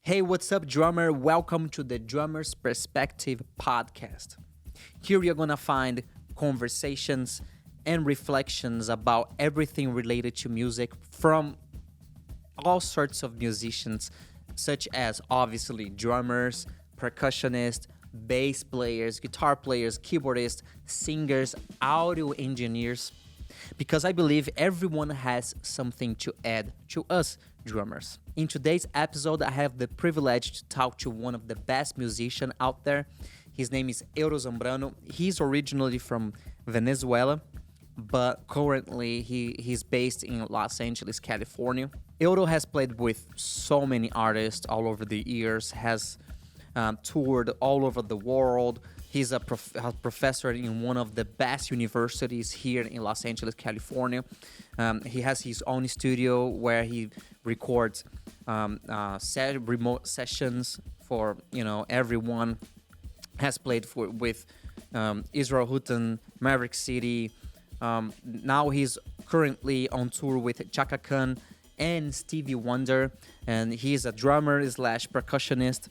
Hey, what's up, drummer? Welcome to the Drummer's Perspective podcast. Here you're gonna find conversations and reflections about everything related to music from all sorts of musicians, such as obviously drummers, percussionists, bass players, guitar players, keyboardists, singers, audio engineers, because I believe everyone has something to add to us drummers. In today's episode, I have the privilege to talk to one of the best musicians out there. His name is Zambrano. He's originally from Venezuela, but currently he's based in Los Angeles, California. Euro has played with so many artists all over the years, has toured all over the world. He's a professor in one of the best universities here in Los Angeles, California. He has his own studio where he records remote sessions for everyone. Has played with Israel Houghton, Maverick City. Now he's currently on tour with Chaka Khan and Stevie Wonder, and he's a drummer slash percussionist.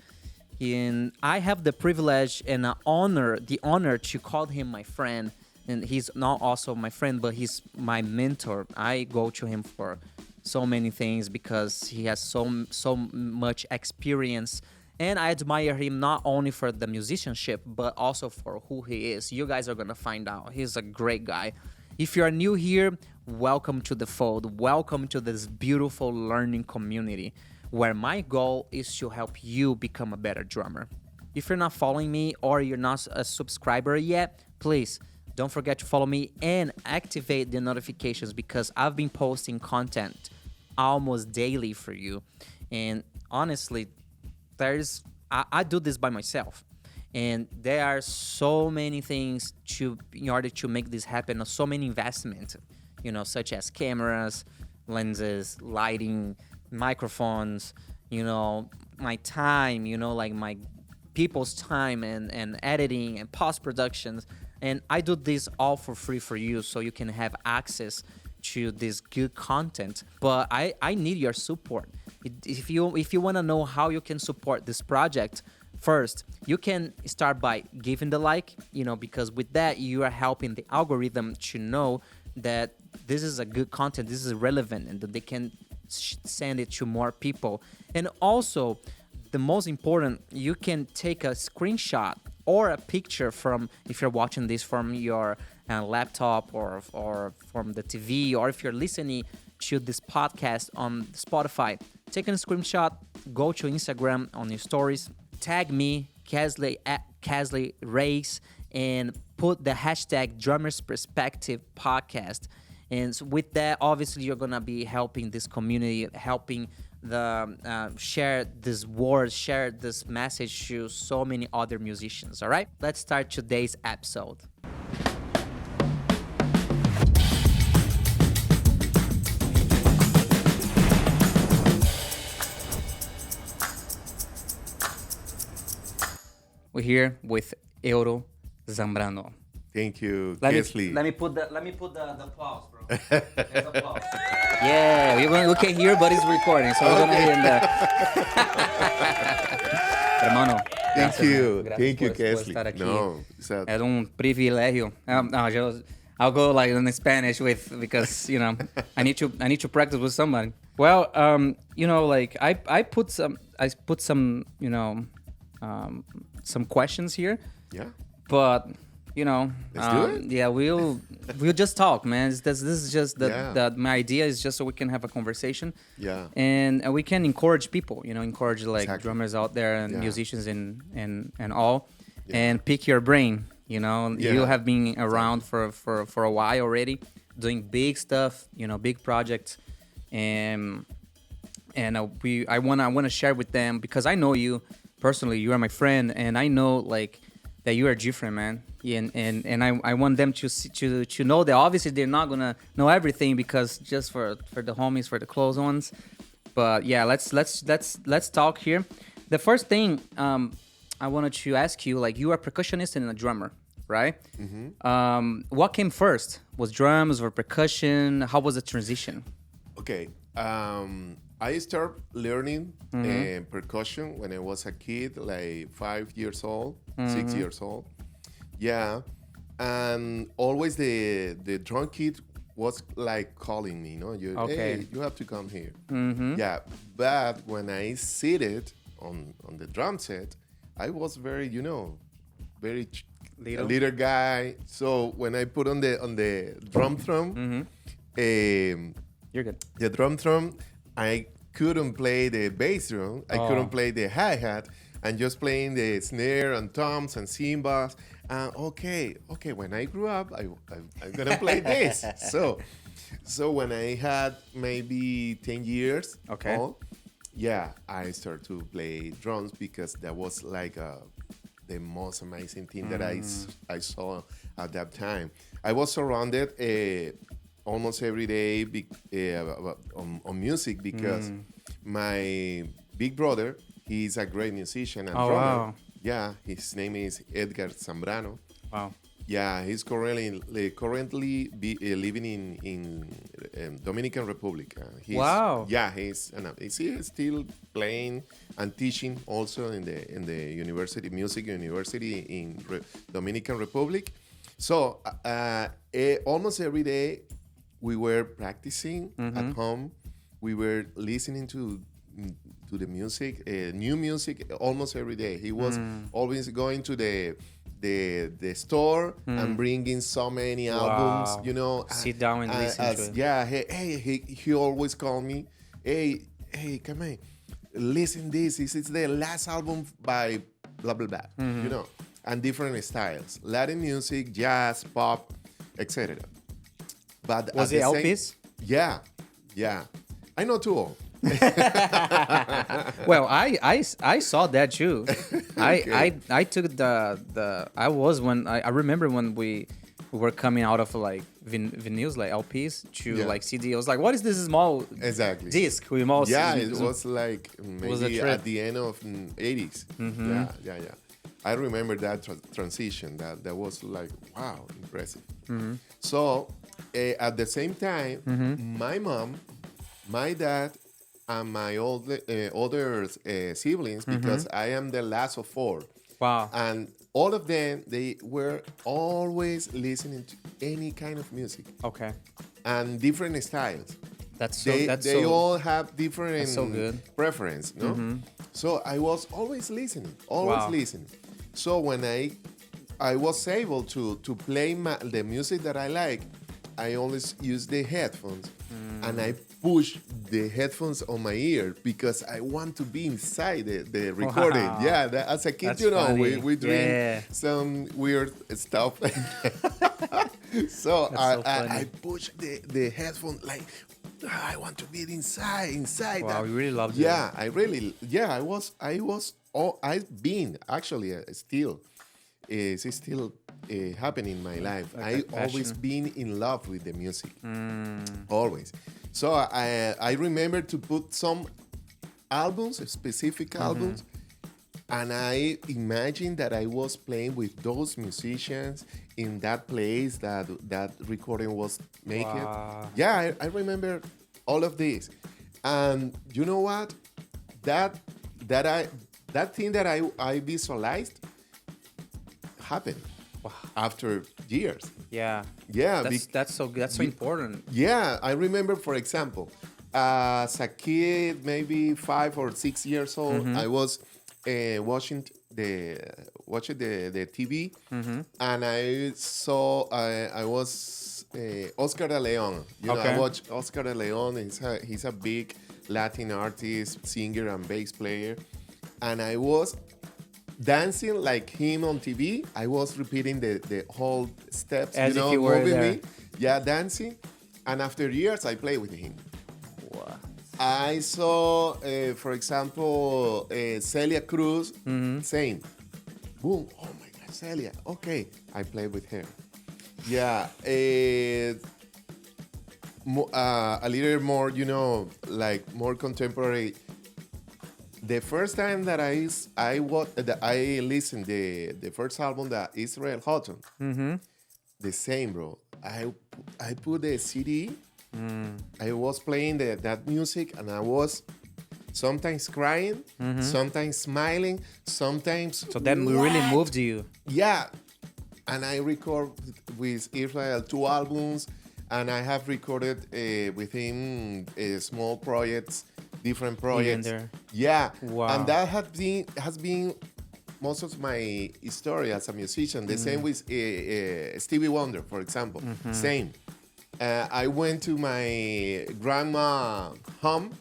And I have the privilege and the honor to call him my friend. And he's not also my friend, but he's my mentor. I go to him for so many things because he has so much experience. And I admire him not only for the musicianship, but also for who he is. You guys are going to find out. He's a great guy. If you are new here, welcome to the fold. Welcome to this beautiful learning community where my goal is to help you become a better drummer. If you're not following me or you're not a subscriber yet, please don't forget to follow me and activate the notifications because I've been posting content almost daily for you. And honestly, I do this by myself. And there are so many things in order to make this happen, so many investments, such as cameras, lenses, lighting, microphones, my time, like my people's time and editing and post-productions. And I do this all for free for you so you can have access to this good content. But I need your support. If you want to know how you can support this project, first, you can start by giving the like, because with that, you are helping the algorithm to know that this is a good content, this is relevant, and that they can send it to more people. And also, the most important, you can take a screenshot or a picture from, if you're watching this from your laptop or from the TV, or if you're listening to this podcast on Spotify, take a screenshot, go to Instagram on your stories, tag me, Casley at Casley Race, and put the hashtag Drummers Perspective Podcast. And so with that, obviously, you're going to be helping this community, helping share this word, share this message to so many other musicians, all right? Let's start today's episode. We're here with Euro Zambrano. Thank you, Let Kesley. me put the applause, bro. There's applause. Yeah, we can hear, but it's recording, so we're gonna hear in there. Hermano. Thank you, Gracias por Kesley. estar aquí. No, Es privilegio. I'll go like in Spanish because I need to practice with somebody. Well, I put some some questions here. Yeah. But Let's do it. yeah, we'll just talk, man. This is just my idea is just so we can have a conversation. Yeah. And we can encourage people, encourage like Exactly. drummers out there and Yeah. musicians and all, Yeah. and pick your brain. You Yeah. have been around for a while already, doing big stuff, big projects, and I wanna share with them because I know you personally. You are my friend, and I know like that you are different, man. And I want them to know that obviously they're not gonna know everything because just for the homies, for the close ones. But yeah, let's talk here. The first thing I wanted to ask you, like, you are a percussionist and a drummer, right? Mm-hmm. What came first? Was drums or percussion? How was the transition? Okay. I started learning percussion when I was a kid, like 5 years old, 6 years old. Yeah, and always the drum kit was like calling me, Okay. hey, you have to come here. Yeah, but when I seated on the drum set, I was very, very Little? a little guy. So when I put on the drum drum, You're good. the drum drum, I couldn't play the bass drum. I couldn't play the hi-hat. And just playing the snare and toms and cymbals. Okay. When I grew up, I'm gonna play this. So when I had maybe 10 years Okay. old, yeah, I started to play drums because that was like the most amazing thing that I saw at that time. I was surrounded almost every day on music because my big brother, he's a great musician and Oh, drummer. wow. Yeah, his name is Edgar Zambrano. Wow. Yeah, he's currently living in Dominican Republic. Wow. Yeah, he's still playing and teaching also in the university, music university in Dominican Republic. So almost every day we were practicing at home. We were listening to the music, new music, almost every day. He was always going to the store and bringing so many albums, Sit down and listen to it. Yeah, he always called me, hey, come on, listen this. This is the last album by blah, blah, blah, and different styles. Latin music, jazz, pop, etc. But Was at it the same- LPs? Yeah. I know too old. Well, I saw that too. I took I remember when we were coming out of like vinyls, like LPs to like CD. I was like, what is this small Exactly. disc with most? Yeah, it was like was a maybe trip. at the end of 80s. Yeah. I remember that transition. That was like, wow, impressive. So at the same time, my mom, my dad, and my older siblings, because I am the last of four. Wow. And all of them, they were always listening to any kind of music Okay. and different styles. They So all have different so good. preference, no? So I was always listening. Wow. So when I was able to play the music that I like, I always use the headphones and I push the headphones on my ear because I want to be inside the recording. Wow. Yeah, as a kid, That's funny. we drink Yeah. some weird stuff. So That's so I funny. push the headphone like I want to be inside. Wow, that. you really loved it. Yeah, I've been actually still. It's still happening in my life. Like I a passion. always been in love with the music. Always. So I remember to put some albums, specific albums, and I imagined that I was playing with those musicians in that place that recording was making. Wow. Yeah, I remember all of this. And you know what? That thing that I visualized happened after years. Yeah. Yeah, That's so good. That's so important. yeah, I remember, for example, as a kid, maybe 5 or 6 years old, I was watching the TV, and I saw I was Oscar de Leon. Okay. I watched Oscar de Leon. He's a big Latin artist, singer, and bass player, and I was dancing like him on TV. I was repeating the whole steps, As if you were moving there. me. Yeah, dancing. And after years, I play with him. Wow. I saw, for example, Celia Cruz saying, boom, oh my God, Celia. Okay, I play with her. Yeah, a little more, like more contemporary. The first time that I listened the first album that Israel Houghton, the same, bro. I put the CD I was playing that music, and I was sometimes crying, sometimes smiling, sometimes. So that really "What?" moved you. Yeah, and I record with Israel 2 albums, and I have recorded with him small projects, different projects. there. Yeah, Wow. and that has been most of my story as a musician. The same with Stevie Wonder, for example. Same. I went to my grandma home,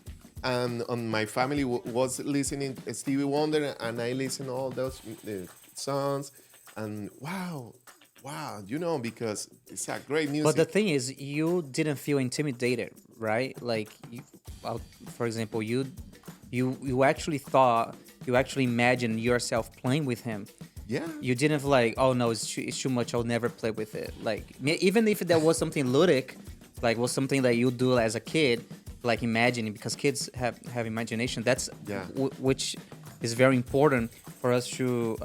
and my family was listening to Stevie Wonder, and I listened to all those songs, and wow, because it's a great music. But the thing is, you didn't feel intimidated, right? Like, for example, you actually thought, you actually imagined yourself playing with him. Yeah. You didn't like, oh no, it's too much. I'll never play with it. Like, even if that was something ludic, like was something that you do as a kid, like imagining, because kids have imagination. That's which is very important for us to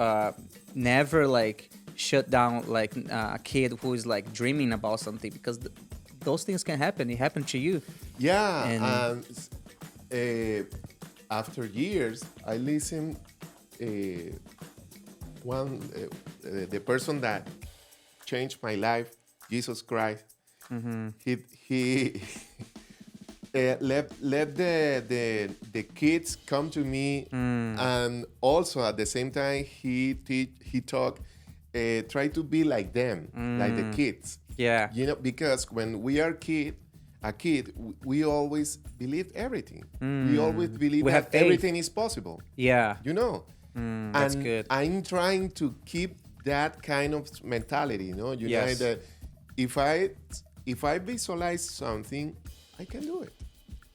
never like shut down like a kid who is like dreaming about something, because those things can happen. It happened to you. Yeah, And after years, I listened. The person that changed my life, Jesus Christ. He let the kids come to me, and also at the same time he talk, try to be like them, like the kids. Yeah. Because when we are a kid, we always believe everything. We always believe We have that faith. everything is possible. Yeah. That's good. I'm trying to keep that kind of mentality. Yes. That if I visualize something, I can do it.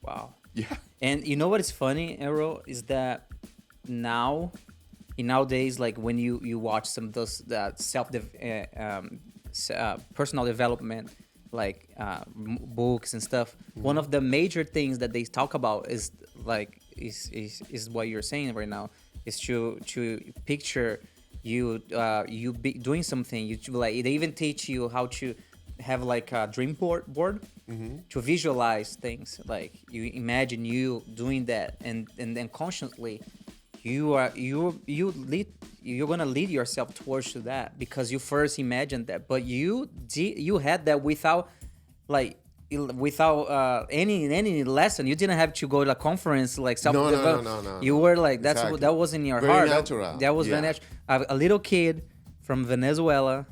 Wow. Yeah. And you know what is funny, Errol, is that nowadays, like when you watch some of those personal development, like books and stuff, one of the major things that they talk about is like is what you're saying right now, is to picture you be doing something. Like they even teach you how to have like a dream board to visualize things. Like you imagine you doing that, and then consciously you're gonna lead yourself towards to that, because you first imagined that, but you had that without any lesson. You didn't have to go to a conference like self-development. No. You were like Exactly. that was in your Very heart. natural. That was very Yeah. natural. A little kid from Venezuela,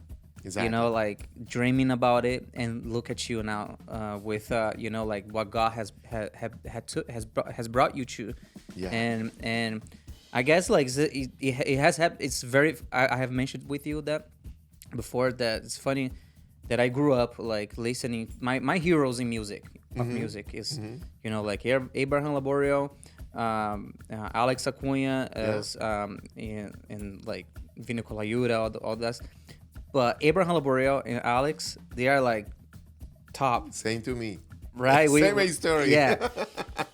Exactly. like dreaming about it, and look at you now with like what God has brought you to. Yeah. And I guess like it has happened. It's very. I have mentioned with you that before, that it's funny that I grew up like listening. My heroes in music is like Abraham Laborio, Alex Acuna, as and like Vino Colaiuta, all that. But Abraham Laborio and Alex, they are like top. Same to me. Right? Same story. Yeah.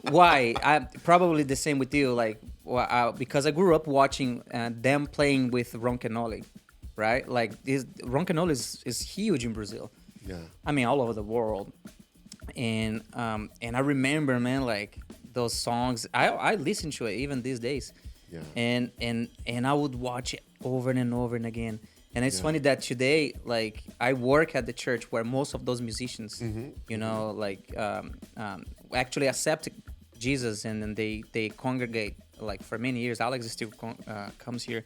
Why? I'm probably the same with you. Like, because I grew up watching them playing with Ronquenoli, right? Like, Ronquenoli is huge in Brazil. Yeah. I mean, all over the world. And I remember, man, like those songs. I listen to it even these days. Yeah. And I would watch it over and over and again. And it's funny that today, like, I work at the church where most of those musicians, actually accept Jesus, and then they congregate like for many years. Alex still comes here,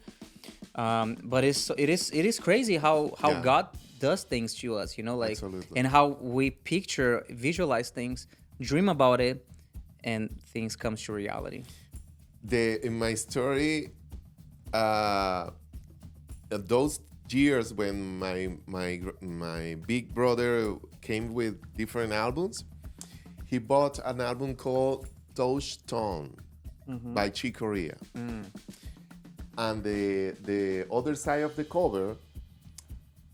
but it is crazy how God does things to us, like, Absolutely. and how we visualize things, dream about it, and things come to reality. In my story, those years when my big brother came with different albums, he bought an album called Touchstone by Chick Corea. And the other side of the cover,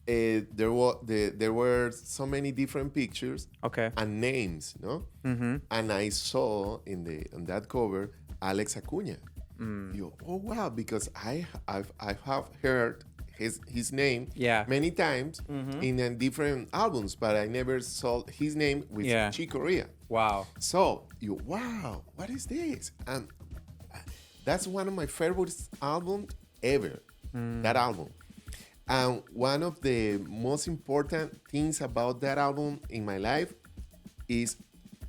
there were so many different pictures and names, and I saw on that cover Alex Acuna. Oh wow, because I have heard his name Yeah. many times in different albums, but I never saw his name with Yeah. Chick Corea. Wow. So wow, what is this? And that's one of my favorite albums ever. That album. And one of the most important things about that album in my life is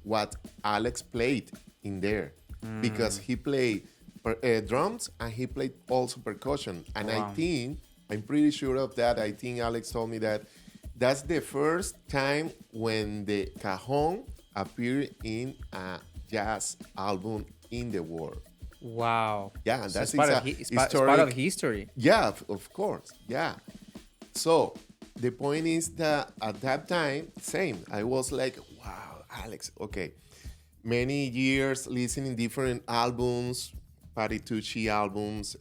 what Alex played in there, because he played drums and he played also percussion. And Wow. I'm pretty sure of that. I think Alex told me that that's the first time when the cajon appeared in a jazz album in the world. Wow. Yeah, So that's it's part of historic. it's part of history. Yeah, of course. Yeah. So the point is that at that time, same. I was like, wow, Alex, okay. Many years listening different albums, Paritucci albums,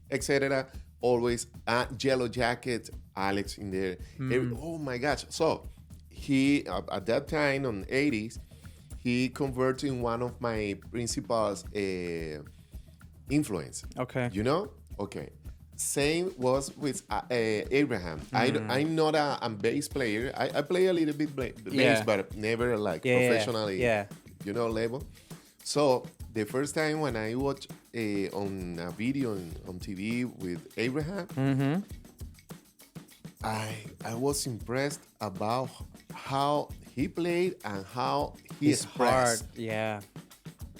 etc. Always Yellow Jacket, Alex in there. Oh my gosh. So he, at that time, on the 80s, he converted in one of my principals influence. Okay. You know? Okay. Same was with Abraham. I'm not a bass player. I play a little bit bass, Yeah. but never like Yeah. professionally, Yeah. level. So the first time when I watched on a video on TV with Abraham, I was impressed about how he played and how he His heart. expressed Yeah.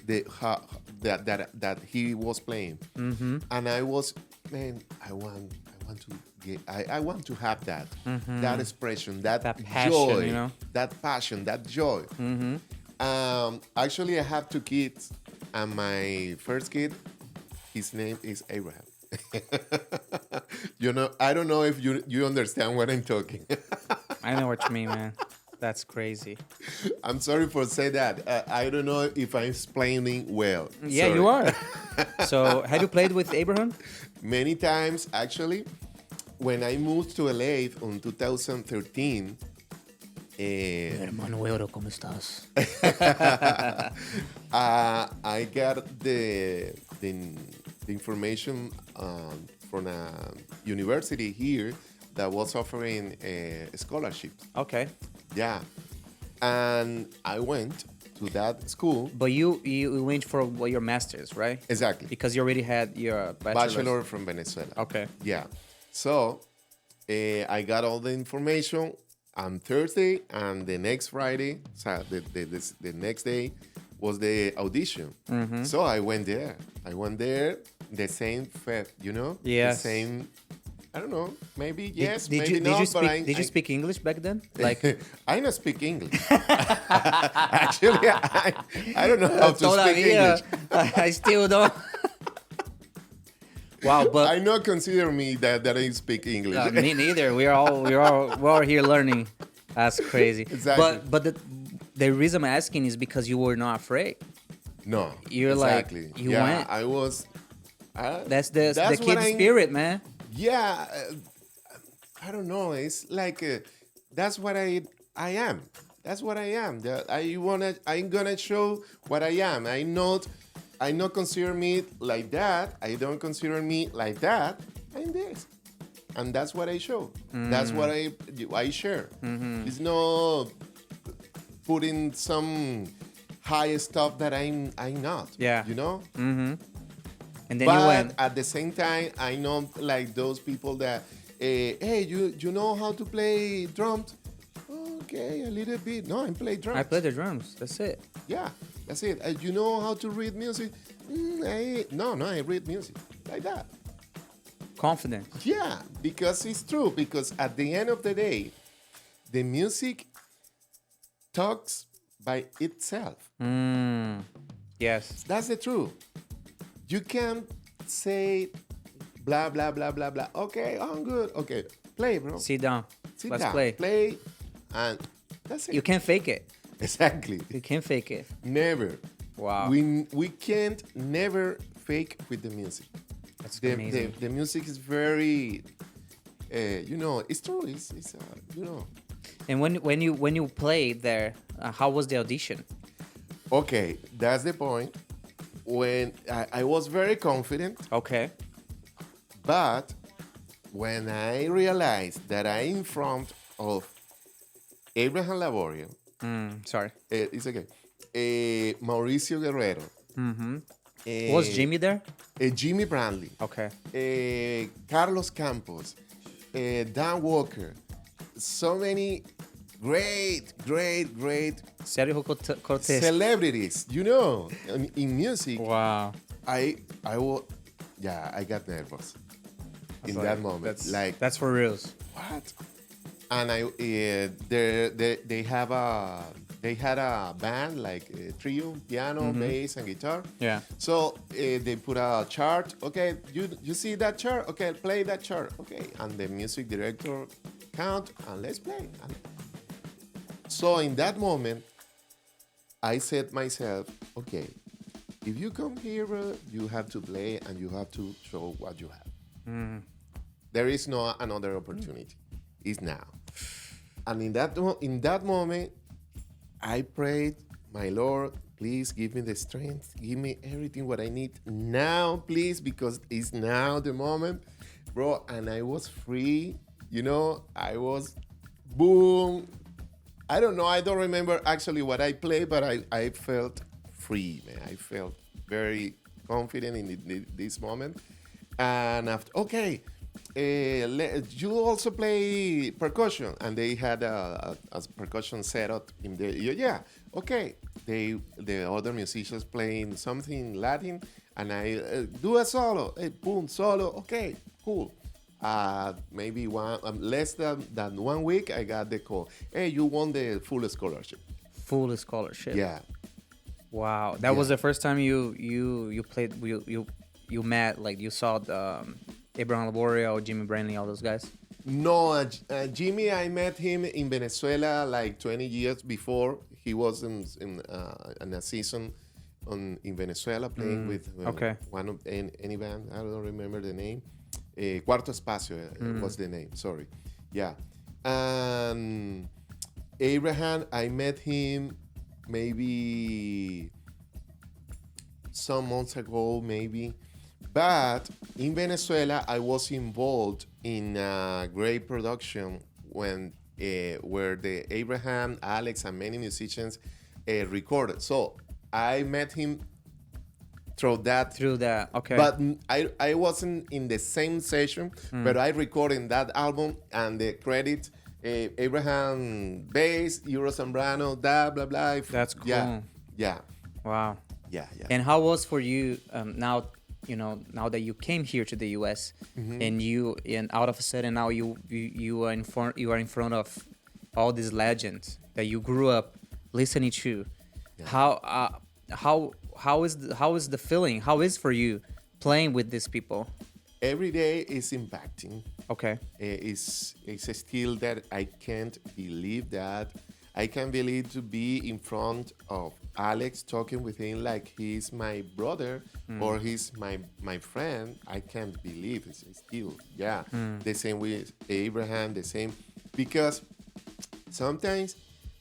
that he was playing. And I was, man, I want to get, I want to have that expression, that passion, joy, you know? that passion, that joy. Actually, I have 2 kids, and my first kid, his name is Abraham. I don't know if you understand what I'm talking. I know what you mean, man. That's crazy. I'm sorry for say that. I don't know if I'm explaining well. Yeah, Sorry. you are. So, have you played with Abraham? Many times, actually. When I moved to LA in 2013, Hermano Euro, ¿cómo estás? I got the information from a university here that was offering scholarships. Okay. Yeah. And I went to that school. But you went for your master's, right? Exactly. Because you already had your Bachelor from Venezuela. Okay. Yeah. So I got all the information on Thursday, and the next Friday, so the next day was the audition. So I went there. The same fed, Yes. The same, I don't know, maybe yes, Did maybe you, no, did but you speak English back then? Like, I don't speak English. Actually, I don't know how to speak English. I still don't. Wow, but I not consider me that I speak English. me neither. We're all here learning. That's crazy. Exactly. But the reason I'm asking is because you were not afraid. No, You're exactly. like, you went. I was. That's the what kid spirit, man. Yeah, I don't know. It's like that's what I am. That's what I am. I'm gonna show what I am. I not consider me like that. I don't consider me like that. I'm this, and that's what I show. That's what I share. It's not putting some high stuff that I'm not. Yeah. You know. And then But you went. at the same time, I know like those people that, hey, you know how to play drums? Okay, a little bit. No, I play drums. I play the drums. That's it. Yeah, that's it. You know how to read music? No, I read music like that. Confident. Yeah, because it's true. Because at the end of the day, the music talks by itself. Yes. That's the truth. You can't say blah, blah, blah, blah, blah. Okay, I'm good. Okay, play, bro. Sit down. Sit Let's down. play. And that's it. You can't fake it. Exactly. You can't fake it. Never. Wow. We can't never fake with the music. That's amazing. The music is very, it's true. It's And when you played there, how was the audition? Okay, that's the point. When I was very confident, Okay. but when I realized that I'm in front of Abraham Laborio, Sorry. it's okay, Mauricio Guerrero, Was Jimmy there? Jimmy Brandley, Okay. Carlos Campos, Dan Walker, so many great Sergio Cortez. celebrities, you know, in music. Wow. I will, yeah, I got nervous in that moment. That's for reals. What? And they had a band like a trio, piano, bass, and guitar. Yeah. So they put a chart. Okay, you see that chart? Okay, play that chart. Okay, and the music director count and let's play. And so in that moment, I said myself, okay, if you come here, you have to play and you have to show what you have. There is no another opportunity. It's now. And in that moment, I prayed, my Lord, please give me the strength, give me everything what I need now, please, because it's now the moment, bro. And I was free, you know. I was, boom. I don't know. I don't remember actually what I played, but I felt free, man. I felt very confident in this moment. And after, okay, you also play percussion, and they had a percussion setup in the yeah. Okay, the other musicians playing something Latin, and I do a solo. Hey, boom, solo. Okay, cool. Maybe less than 1 week, I got the call. Hey, you won the full scholarship. Full scholarship. Yeah. Wow. That was the first time you played you met, like, you saw the Abraham Laborio, Jimmy Brantley, all those guys? No, Jimmy, I met him in Venezuela like 20 years before. He was in a season in Venezuela playing with one of any band. I don't remember the name. Cuarto Espacio was the name. Sorry. Yeah. And Abraham, I met him maybe some months ago, maybe. But in Venezuela, I was involved in a great production where the Abraham, Alex, and many musicians recorded. So I met him through that. Okay. But I wasn't in the same session, but I recorded that album, and the credit, Abraham bass, Zambrano, blah, blah, blah. That's cool. Yeah. Wow. Yeah. And how was for you now? You know, now that you came here to the U.S. and out of a sudden now you are in front of all these legends that you grew up listening to. Yeah. How is the feeling? How is for you playing with these people? Every day is impacting. Okay. It's a skill that I can't believe that. I can't believe to be in front of Alex talking with him like he's my brother or he's my friend. I can't believe it's still. Yeah. The same with Abraham, the same. Because sometimes,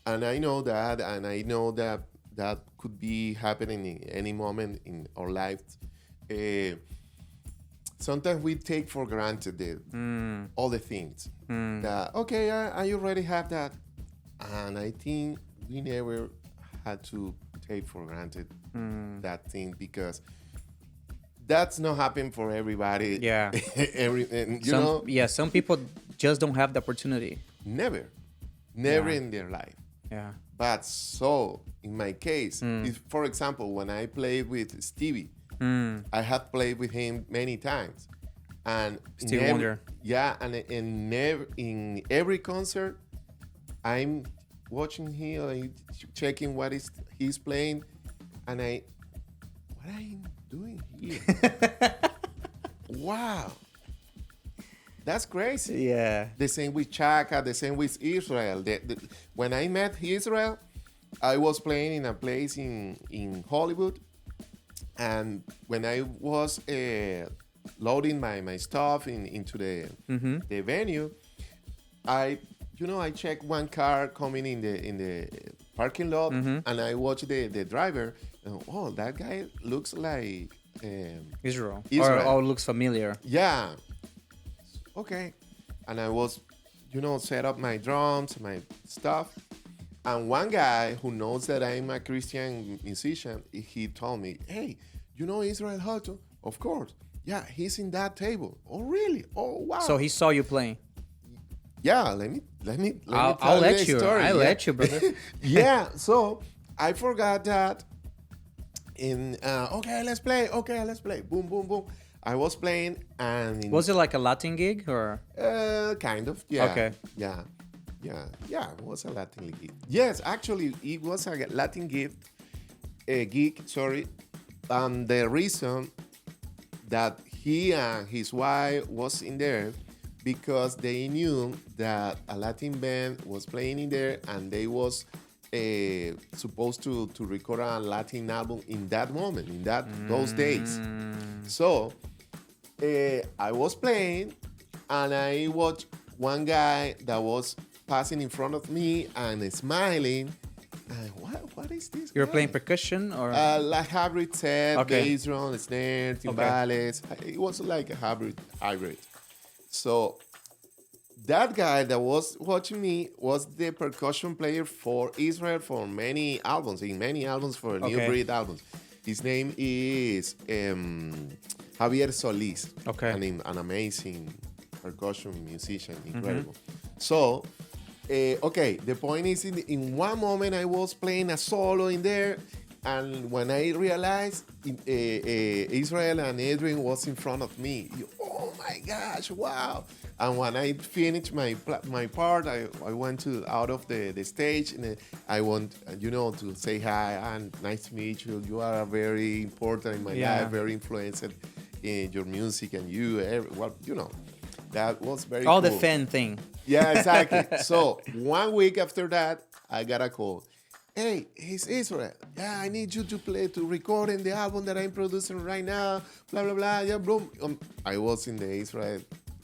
and I know that could be happening in any moment in our lives. Sometimes we take for granted all the things. That, okay, I already have that. And I think we never had to take for granted that thing, because that's not happening for everybody. Yeah. Some people just don't have the opportunity. Never in their life. Yeah. But so in my case, if, for example, when I played with Stevie, I have played with him many times, and Stevie Wonder. Yeah, and in every concert, I'm watching him, checking what he's playing, and what are you doing here? Wow, that's crazy. Yeah. The same with Chaka, the same with Israel. When I met Israel, I was playing in a place in Hollywood, and when I was loading my stuff into the venue, I checked one car coming in the parking lot, and I watched the driver. And, oh, that guy looks like Israel. Israel. Or looks familiar. Yeah. okay. And I was, set up my drums, my stuff. And one guy who knows that I'm a Christian musician, he told me, hey, you know Israel Houghton? Of course. Yeah, he's in that table. Oh, really? Oh, wow. So he saw you playing. Yeah, let me I'll tell let the you. story. I Yeah. let you, brother. Yeah, so I forgot that in okay, let's play. Okay, let's play. Boom, boom, boom. I was playing and Was it like a Latin gig or? kind of, yeah. Okay. Yeah, it was a Latin gig. Yes, actually, it was a Latin gig, sorry. And the reason that he and his wife was in there because they knew that a Latin band was playing in there and they was supposed to record a Latin album in that moment, in those days. So I was playing and I watched one guy that was passing in front of me and smiling. And what is this? You were guy? playing percussion or? Like hybrid set, Okay. bass drum, snare, timbales. It was like a hybrid. So that guy that was watching me was the percussion player for Israel for many albums, for New Okay. Breed albums. His name is Javier Solis. Okay. An amazing percussion musician, incredible. So, okay, the point is in one moment I was playing a solo in there, and when I realized Israel and Adrian was in front of me, oh my gosh, wow. And when I finished my part, I went out of the stage and I want, to say hi and nice to meet you. You are very important in my life, very influenced in your music and that was very All cool. the fan thing. Yeah, exactly. So 1 week after that, I got a call. Hey, it's Israel. Yeah, I need you to record in the album that I'm producing right now. Blah blah blah. Yeah, bro. I was in the Israel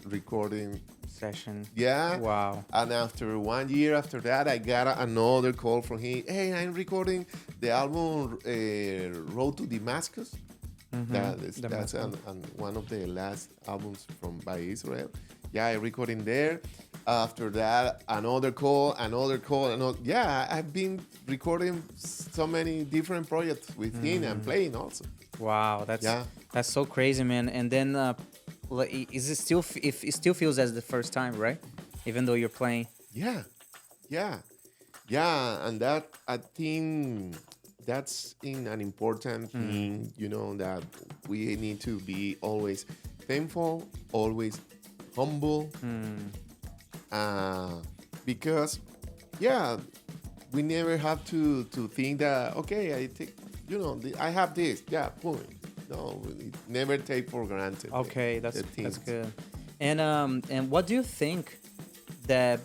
recording Session. yeah. Wow. And after 1 year after that, I got another call from him. Hey, I'm recording the album Road to Damascus. That's one of the last albums by Israel. Yeah, I recording there. After that, another call. Yeah, I've been recording so many different projects with him and playing also. Wow, that's so crazy, man. And then, is it still? If it still feels as the first time, right? Even though you're playing. Yeah, and that I think that's an important thing. That we need to be always thankful, always humble, because we never have to think that okay, I take I have this, boom. No, we never take for granted. Okay, the that's things. good. And what do you think that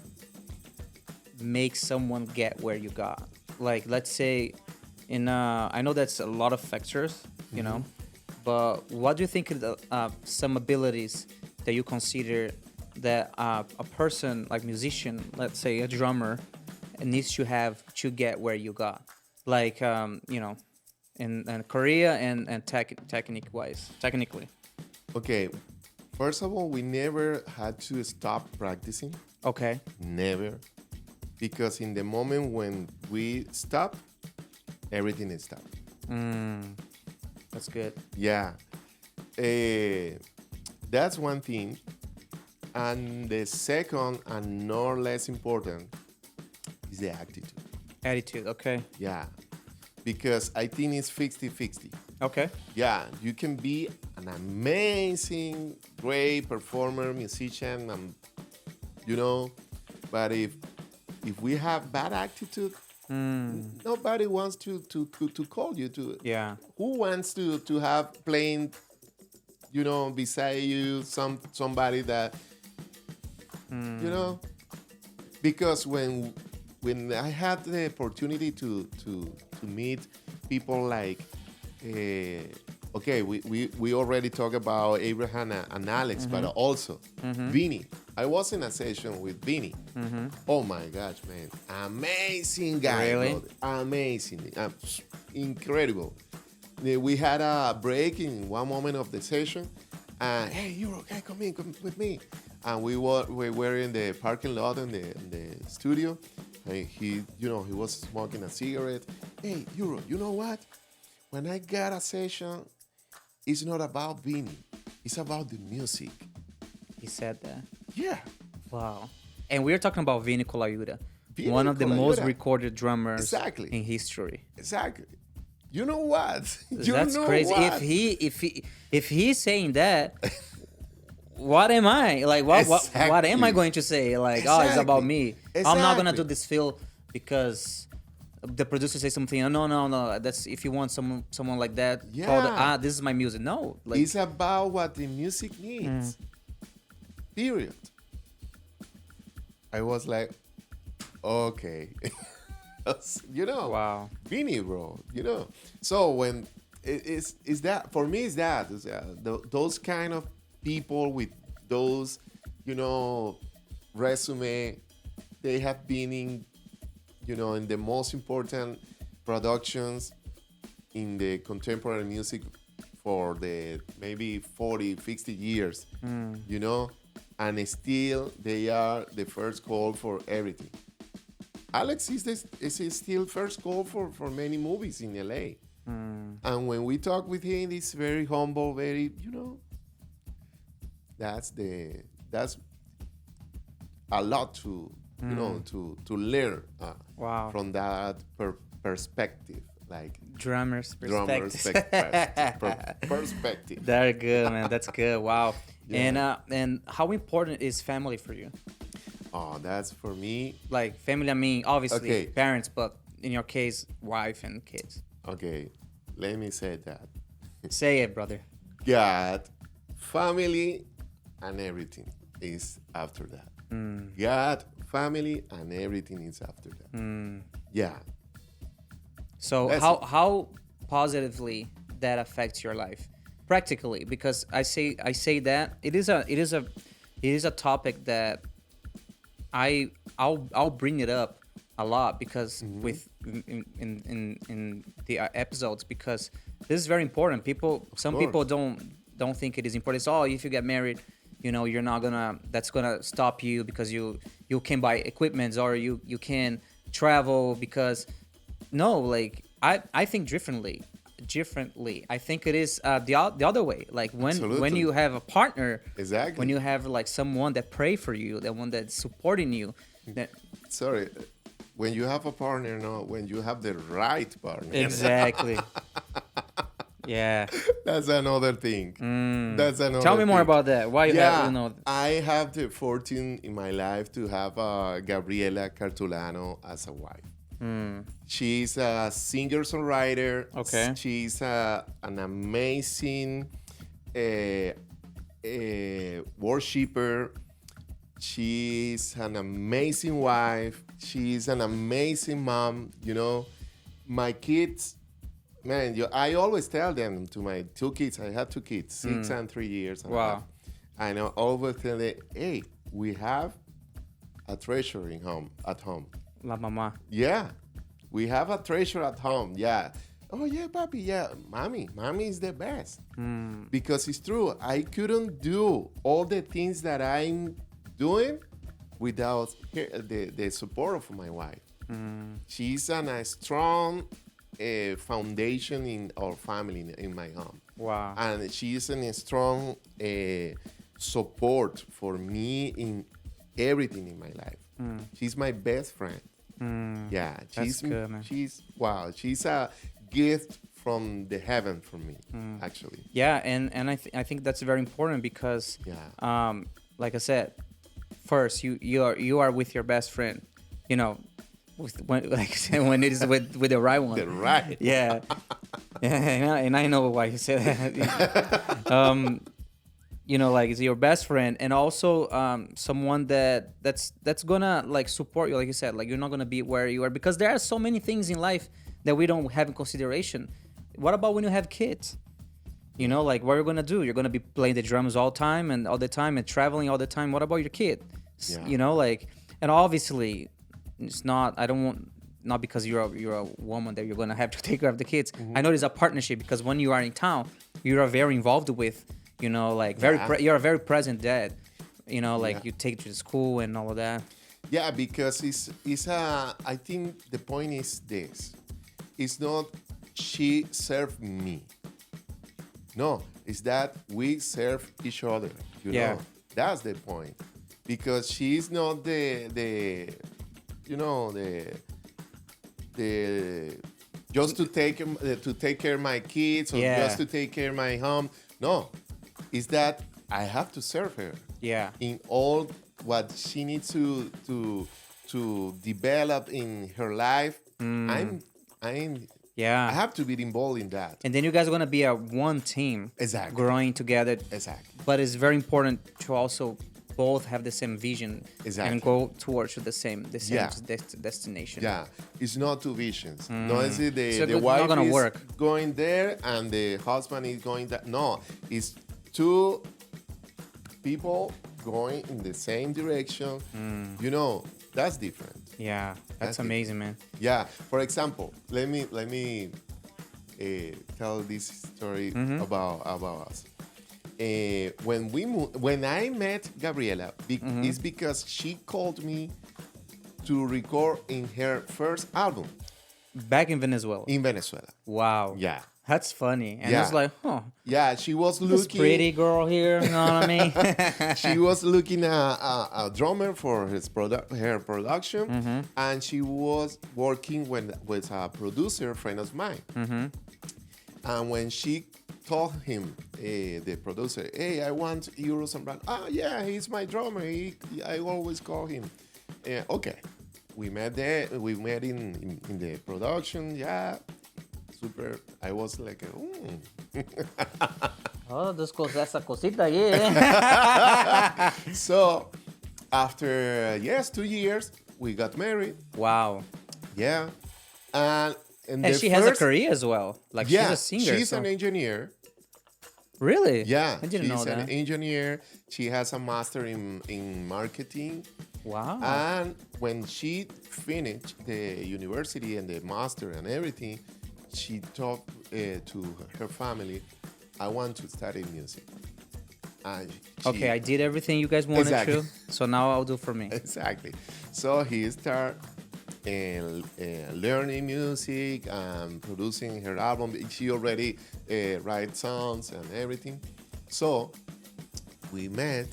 makes someone get where you got? Like, let's say, I know that's a lot of factors, you know, but what do you think are some abilities that you consider that a person, like musician, let's say a drummer, needs to have to get where you got? Like, in Korea and technically. Okay, first of all, we never had to stop practicing. Okay. Never. Because in the moment when we stop, everything is stopped. That's good. Yeah. That's one thing. And the second, and no less important, is the attitude. Attitude, okay. Yeah. Because I think it's 50-50. Okay. Yeah, you can be an amazing, great performer, musician, but if we have bad attitude, nobody wants to call you to. Yeah. Who wants to have playing, beside you somebody that, because when I had the opportunity to meet people like, we already talked about Abraham and Alex, but also Vinny. I was in a session with Vinny. Oh my gosh, man. Amazing guy. Really? Brother. Amazing. Incredible. We had a break in one moment of the session. And, hey, you're okay, come with me. and we were in the parking lot in the studio. And he was smoking a cigarette. Hey, Euro, you know what? When I got a session, it's not about Vinny. It's about the music. He said that. Yeah. Wow. And we're talking about Vinny Colaiuta, Vinny one of the most Colaiuta. recorded drummers Exactly. in history. Exactly. You know what? That's crazy. What? If he's saying that, what am I? Like what am I Exactly. going to say? Like, oh, it's about me. I'm not gonna do Exactly. this feel because the producer says something. Oh, no. That's if you want someone like that. Yeah. This is my music. No, like It's about what the music needs. Period. I was like, okay. Wow. Vinny, bro, So when it's that, for me, it's that. Those kind of people with those, resume, they have been in the most important productions in the contemporary music for the maybe 40, 50 years, and still they are the first call for everything. Alex is still first call for many movies in LA. And when we talk with him, he's very humble, very, that's a lot to, to learn Wow. from that perspective, like Drummer's drummer's perspective. perspective. Very good, man. That's good. Wow. Yeah. And how important is family for you? Oh, that's for me. Like family, I mean, obviously Okay. parents, but in your case, wife and kids. Okay, let me say that. Say it, brother. God, family, and everything is after that. God, family, and everything is after that. Yeah. So That's how positively that affects your life, practically? Because I say that it is a topic that I'll bring it up a lot because with in the episodes, because this is very important. Some course. people don't think it is important. It's if you get married, you're not that's gonna stop you because you can buy equipment or you can travel because no, like I think differently. I think it is the other way. Like when Absolutely. you have a partner, Exactly. when you have like someone that pray for you, the one that's supporting you, that Sorry, when you have a partner, no, when you have the right partner. exactly. Yeah. That's another thing. That's another Tell me more thing. about that. Why you Yeah, have I have the fortune in my life to have Gabriela Cartulano as a wife. She's a singer-songwriter. Okay. She's an amazing worshiper. She's an amazing wife. She's an amazing mom. My kids, man, I always tell them, to my two kids, I have two kids, 6 and 3 years. And a Wow. half. I know, always tell them, hey, we have a treasure at home. La mama. Yeah, we have a treasure at home. Yeah. Oh yeah, papi. Yeah, mommy is the best. Because it's true. I couldn't do all the things that I'm doing without the support of my wife. She's a strong foundation in our family, in my home. Wow. And she's a strong support for me in everything in my life. She's my best friend. Yeah, That's good, man. She's a gift from the heaven for me, actually. Yeah, and I think that's very important because Yeah. like I said, first you are with your best friend, when it is with the right one. The right. Yeah. Yeah, and I know why you said that. Like it's your best friend, and also someone that's gonna like support you, like you said. Like you're not gonna be where you are because there are so many things in life that we don't have in consideration. What about when you have kids? Like what you're gonna do? You're gonna be playing the drums all the time and traveling all the time. What about your kid? Yeah. And obviously, it's not. I don't want. Not because you're a woman that you're gonna have to take care of the kids. I know it's a partnership because when you are in town, you are very involved with, you're a very present dad. You know, like Yeah. you take to school and all of that. Yeah, because I think the point is this. It's not she served me. No, it's that we serve each other. You Yeah. know, that's the point. Because she's not the you know the just to take care of my kids or Yeah. just to take care of my home. No, it's that I have to serve her Yeah. in all what she needs to develop in her life. I'm I Yeah. have to be involved in that. And then you guys are gonna be a one team, Exactly. growing together. Exactly. But it's very important to also both have the same vision Exactly. and go towards the same Yeah. destination. Yeah, it's not two visions. No, it's So the it's wife not gonna is work. going there and the husband is going that. No, it's two people going in the same direction. You know, that's different. Yeah, that's That's it. amazing, man. Yeah. For example, let me tell this story about us. When I met Gabriela, it's because she called me to record in her first album Back in Venezuela. in Venezuela. Wow. Yeah. That's funny. And Yeah. it's like, huh, Yeah, she was this looking. pretty girl here, you know what I mean? She was looking a drummer for her production, and she was working with a producer friend of mine. And when she told him, the producer, "Hey, I want Euro Zambrano." Ah, yeah, he's my drummer. I always call him. Okay, we met there. We met in the production. Yeah, super. I was like, Oh, esa cosita ahí, eh? So after 2 years, we got married. Wow. Yeah, and And she has a career as well. Like, Yeah, she's a singer. she's so- an engineer. Really? Yeah, I didn't know she's an that. engineer. She has a master in marketing. Wow. And when she finished the university and the master and everything, she talked to her family, "I want to study music." And Okay, I did everything you guys wanted Exactly. to, so now I'll do for me. Exactly. So he started learning music and producing her album. She already writes songs and everything. So we met,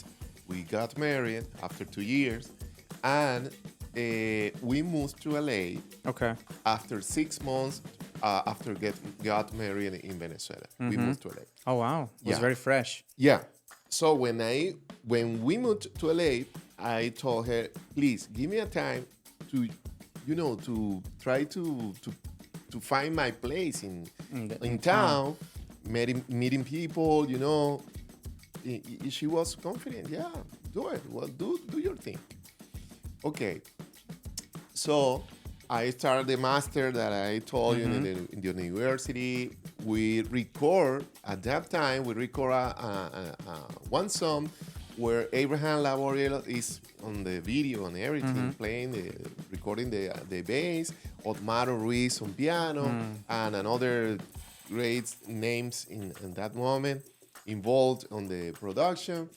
we got married after 2 years, and we moved to LA Okay. after 6 months after got married in Venezuela. We moved to LA. Oh, wow. It was Yeah. very fresh. Yeah. So when we moved to LA, I told her, "Please give me a time to, to try to find my place in town, meeting people, She was confident. Yeah, do it. Well, do your thing. Okay. So I started the master that I told you in the university. We record at that time. We record one song where Abraham Laboriel is on the video and everything, playing recording the bass. Otmaro Ruiz on piano, and another great names in that moment involved on the production.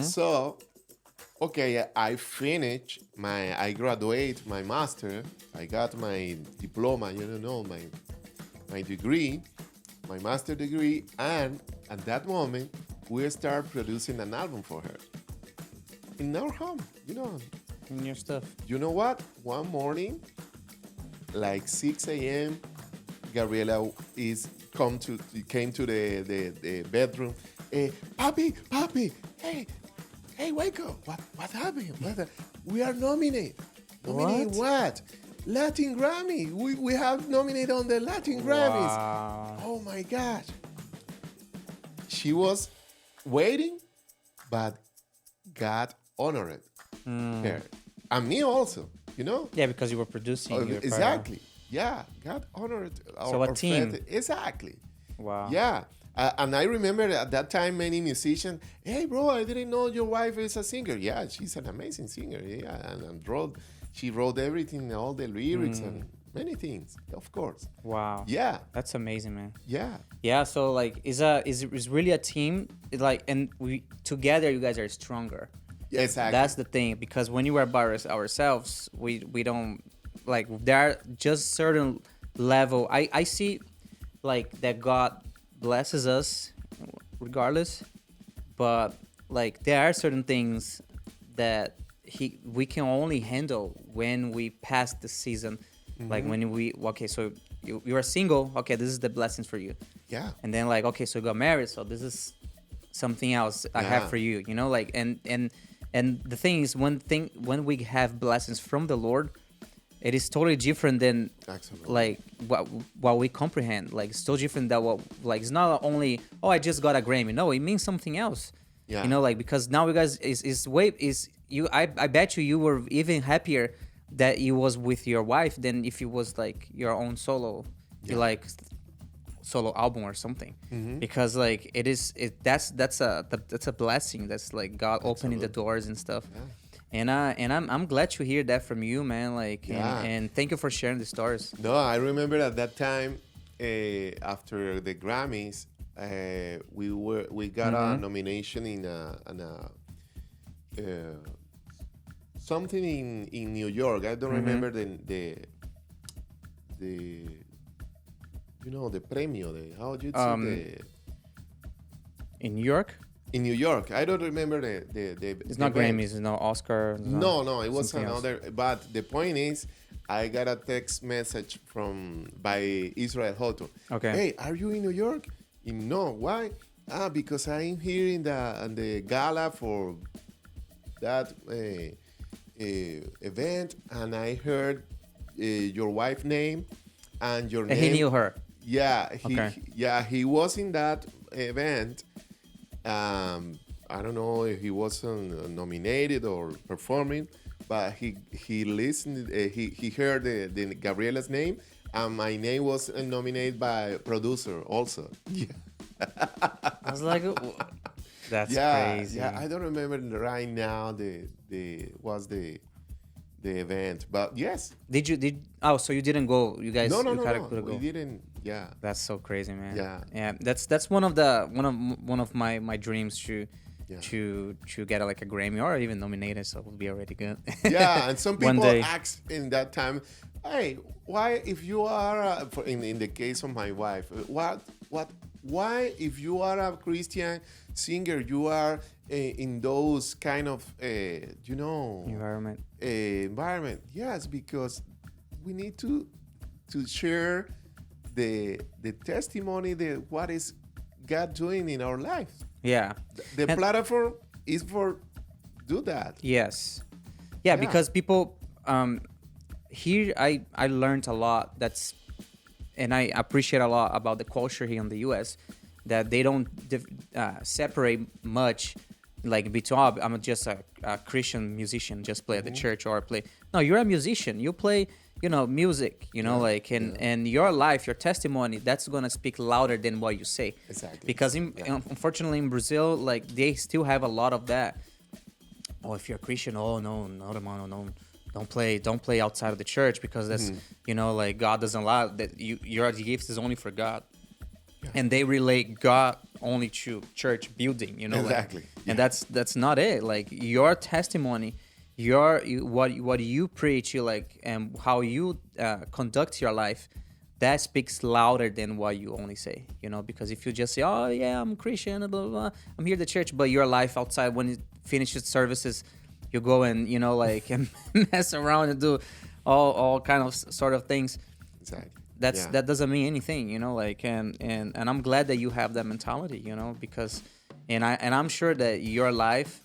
So. Okay, I finished I graduate my master. I got my diploma, my degree, my master degree, and at that moment, we start producing an album for her in our home. And your stuff. You know what? One morning, like 6 a.m., Gabriela came to the bedroom. Papi, hey, wake up! What happened? We are nominated. Nominated what? Latin Grammy. We have nominated on the Latin Grammys. Wow. Oh my gosh! She was waiting, but God honored her, and me also. Yeah, because you were producing. You were part of- Exactly. Yeah, God honored So a team. friend. Exactly. Wow. Yeah. And I remember at that time many musicians, "Hey, bro, I didn't know your wife is a singer." Yeah, she's an amazing singer. Yeah, and she wrote everything, all the lyrics and many things, of course. Wow. Yeah, That's amazing, man. yeah, Yeah, so like is really a team. And we together you guys are stronger. Yeah, exactly. That's the thing, because when you are by ourselves, we don't like, there are just certain level. I see like that God blesses us regardless, but like there are certain things that we can only handle when we pass the season. Like when we, okay, so you are single, okay, this is the blessings for you. Yeah. And then like, okay, so you got married, so this is something else I have for you, you know, like, and the thing is, when we have blessings from the Lord, it is totally different than Absolutely. like what we comprehend. Like it's so different that what, like, it's not only, oh, I just got a Grammy. No, it means something else. Yeah. You know, like, because now you guys is way is you. I bet you were even happier that you was with your wife than if it was like your own solo, like solo album or something. Because like that's a blessing. That's like God opening the doors and stuff. And I'm glad to hear that from you, man. Like, and thank you for sharing the stories. No, I remember at that time, after the Grammys, we got a nomination in something in New York. I don't remember the the premio, how would you say In New York, in New York. I don't remember the it's not Grammys, it's not Oscar. It's not No, it was something else. another. But the point is, I got a text message by Israel Hoto. Okay. Hey, are you in New York? No, why? Because I'm here in the gala for that event, and I heard your wife's name and your And name. he knew her. Yeah, Okay. he was in that event. I don't know if he wasn't nominated or performing, but he listened. He heard the Gabriela's name, and my name was nominated by producer also. Yeah, I was like, that's crazy. yeah. I don't remember right now the event, but yes. Oh, so you didn't go? You guys? No, you kinda could've we go. didn't. Yeah, That's so crazy, man. Yeah. That's one of my dreams to get like a Grammy or even nominated, so it would be already good. yeah. And some One people day. ask in that time, hey, why if you are in the case of my wife, why if you are a Christian singer, you are in those kind of Environment. environment? Yes, because we need to share the testimony, what is God doing in our life. Yeah. The And- platform is for do that. Yes. Yeah, because people here I learned a lot, and I appreciate a lot about the culture here in the US, that they don't separate much, like between, I'm just a Christian musician, just play at the church or play. No, you're a musician. You play, music, like, and your life, your testimony, that's gonna speak louder than what you say. Exactly. Because unfortunately in Brazil, like, they still have a lot of that. Oh, if you're a Christian, oh no, hermano, no, don't play outside of the church, because that's like, God doesn't allow that. Your gifts is only for God. And they relate God only to church building, Exactly. And that's not it. Like, your testimony, what you preach, and how you conduct your life, that speaks louder than what you only say, because if you just say, oh yeah, I'm Christian, blah, blah, blah, I'm here at the church, but your life outside, when you finish the services, you go and and mess around and do all kind of sort of things. Exactly. That doesn't mean anything, and I'm glad that you have that mentality, because I'm sure that your life,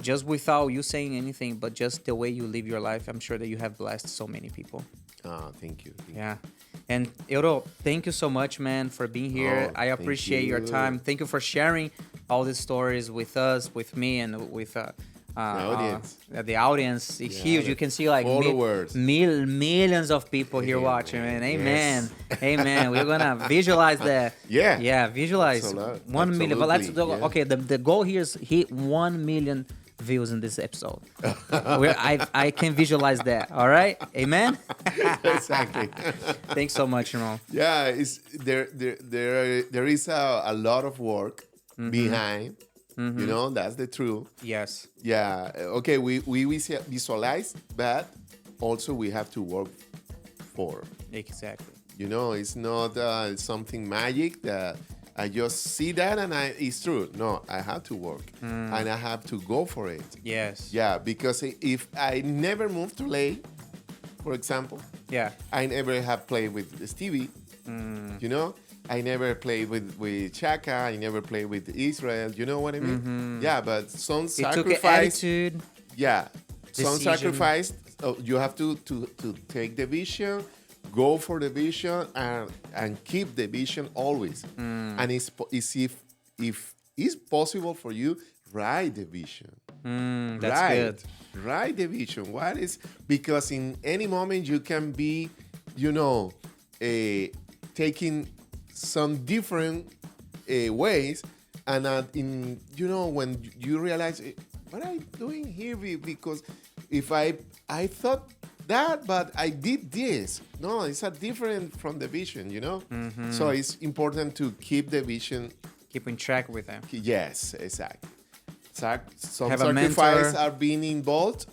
just without you saying anything, but just the way you live your life, I'm sure that you have blessed so many people. Thank you. Yeah. And Euro, thank you so much, man, for being here. I thank appreciate your you. time. Thank you for sharing all these stories with us, with me, and with audience. The audience is huge. You can see like followers. millions of people here watching, man. Amen. Amen. We're gonna visualize that. Yeah. Yeah, visualize 1 million. But let's Absolutely, yeah. okay. The goal here is hit 1 million views in this episode. Where I can visualize that. All right. Amen. Exactly. Thanks so much, Ramon. Yeah, there is a lot of work behind You know, that's the truth. Yes. Yeah. Okay. We visualize, but also we have to work for. Exactly. You know, it's not something magic that I just see that and it's true. No, I have to work and I have to go for it. Yes. Yeah, because if I never moved to LA, for example, Yeah. I never have played with Stevie. You know, I never played with Chaka. I never played with Israel. You know what I mean? Yeah, but some It took an sacrifice. attitude. Yeah, some Decision. sacrifice. You have to take the vision, go for the vision, and keep the vision always. And it's if it's possible for you, write the vision. That's good. Write the vision. What is because in any moment you can be, you know, taking some different ways, and in you know when you realize what am I doing here because if I thought that but I did this. No, it's a different from the vision, you know. So it's important to keep the vision. Keeping track with them. Yes, exactly. Some Have a sacrifice mentor. are being involved.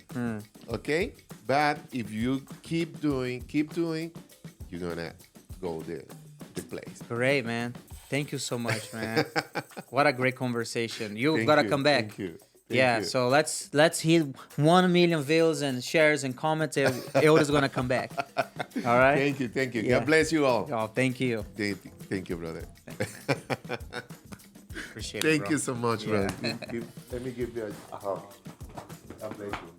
Okay, but if you keep doing, you're gonna go the place. Great, man. Thank you so much, man. What a great conversation. You've Thank got to you, come back. Thank you. Yeah, so let's hit 1 million views and shares and comments. Eudo's gonna come back. All right. Thank you. Yeah. God bless you all. Oh, thank you. Thank you, brother. Appreciate it. Thank bro. you so much, Yeah. brother. Let me give you a hug. God bless you.